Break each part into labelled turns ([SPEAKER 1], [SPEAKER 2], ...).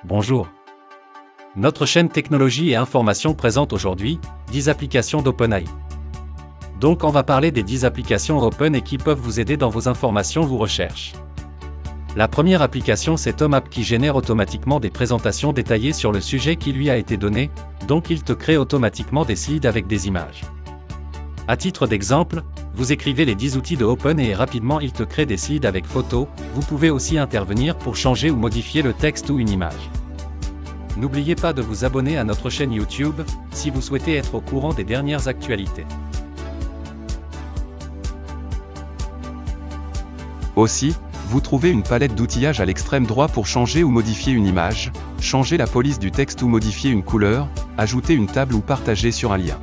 [SPEAKER 1] Bonjour. Notre chaîne Technologie et Information présente aujourd'hui 10 applications d'OpenAI. Donc on va parler des 10 applications Open et qui peuvent vous aider dans vos informations, vos recherches. La première application c'est TomApp qui génère automatiquement des présentations détaillées sur le sujet qui lui a été donné, donc il te crée automatiquement des slides avec des images. À titre d'exemple, vous écrivez les 10 outils de OpenAI et rapidement il te crée des slides avec photos. Vous pouvez aussi intervenir pour changer ou modifier le texte ou une image. N'oubliez pas de vous abonner à notre chaîne YouTube, si vous souhaitez être au courant des dernières actualités.
[SPEAKER 2] Aussi, vous trouvez une palette d'outillage à l'extrême droit pour changer ou modifier une image, changer la police du texte ou modifier une couleur, ajouter une table ou partager sur un lien.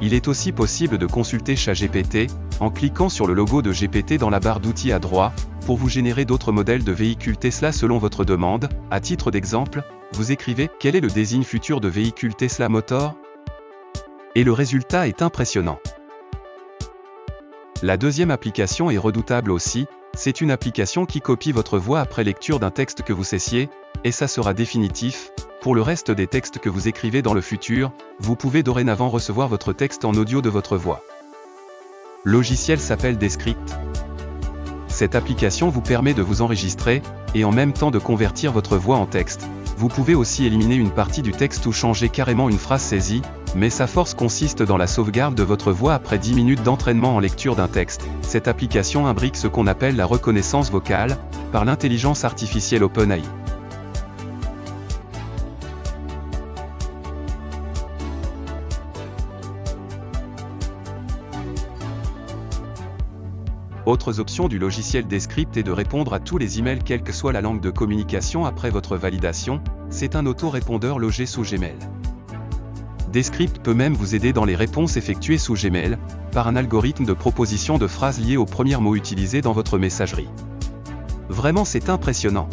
[SPEAKER 2] Il est aussi possible de consulter ChatGPT, en cliquant sur le logo de GPT dans la barre d'outils à droite, pour vous générer d'autres modèles de véhicules Tesla selon votre demande. À titre d'exemple, vous écrivez « Quel est le design futur de véhicule Tesla Motor ?» Et le résultat est impressionnant. La deuxième application est redoutable aussi, c'est une application qui copie votre voix après lecture d'un texte que vous cessiez, et ça sera définitif. Pour le reste des textes que vous écrivez dans le futur, vous pouvez dorénavant recevoir votre texte en audio de votre voix. Le logiciel s'appelle Descript. Cette application vous permet de vous enregistrer, et en même temps de convertir votre voix en texte. Vous pouvez aussi éliminer une partie du texte ou changer carrément une phrase saisie, mais sa force consiste dans la sauvegarde de votre voix après 10 minutes d'entraînement en lecture d'un texte. Cette application imbrique ce qu'on appelle la reconnaissance vocale, par l'intelligence artificielle OpenAI. Autres options du logiciel Descript est de répondre à tous les emails quelle que soit la langue de communication après votre validation, c'est un auto-répondeur logé sous Gmail. Descript peut même vous aider dans les réponses effectuées sous Gmail, par un algorithme de proposition de phrases liées aux premiers mots utilisés dans votre messagerie. Vraiment c'est impressionnant.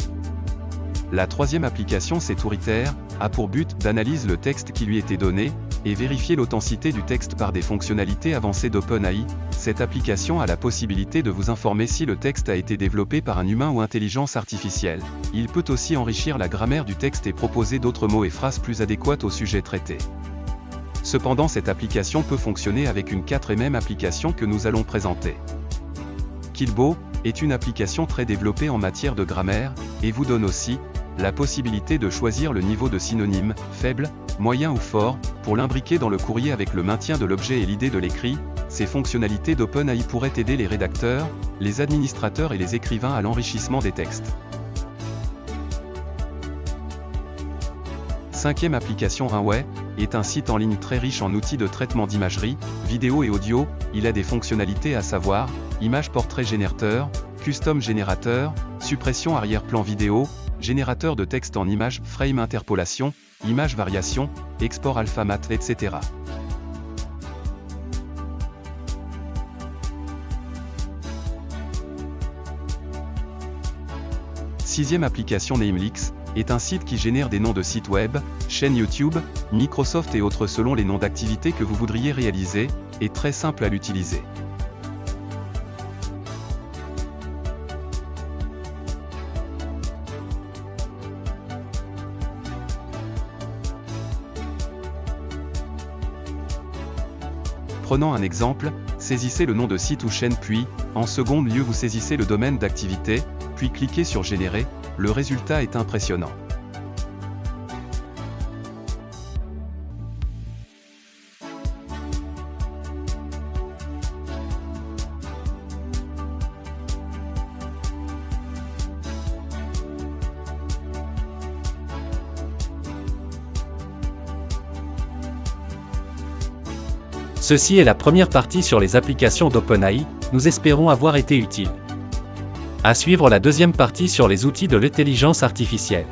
[SPEAKER 2] La troisième application c'est Touriter, a pour but d'analyser le texte qui lui était donné, et vérifier l'authenticité du texte par des fonctionnalités avancées d'OpenAI. Cette application a la possibilité de vous informer si le texte a été développé par un humain ou intelligence artificielle. Il peut aussi enrichir la grammaire du texte et proposer d'autres mots et phrases plus adéquates au sujet traité. Cependant cette application peut fonctionner avec une quatrième application que nous allons présenter. Killbo est une application très développée en matière de grammaire, et vous donne aussi la possibilité de choisir le niveau de synonyme, faible, moyen ou fort, pour l'imbriquer dans le courrier avec le maintien de l'objet et l'idée de l'écrit. Ces fonctionnalités d'OpenAI pourraient aider les rédacteurs, les administrateurs et les écrivains à l'enrichissement des textes. Cinquième application Runway, est un site en ligne très riche en outils de traitement d'imagerie, vidéo et audio. Il a des fonctionnalités à savoir, image portrait générateur, custom générateur, suppression arrière-plan vidéo, générateur de texte en image, frame interpolation, image variation, export alpha mat, etc. Sixième application Namelix, est un site qui génère des noms de sites web, chaînes YouTube, Microsoft et autres selon les noms d'activités que vous voudriez réaliser, et très simple à l'utiliser. Prenons un exemple, saisissez le nom de site ou chaîne puis, en second lieu vous saisissez le domaine d'activité, puis cliquez sur Générer, le résultat est impressionnant.
[SPEAKER 1] Ceci est la première partie sur les applications d'OpenAI, nous espérons avoir été utile. À suivre la deuxième partie sur les outils de l'intelligence artificielle.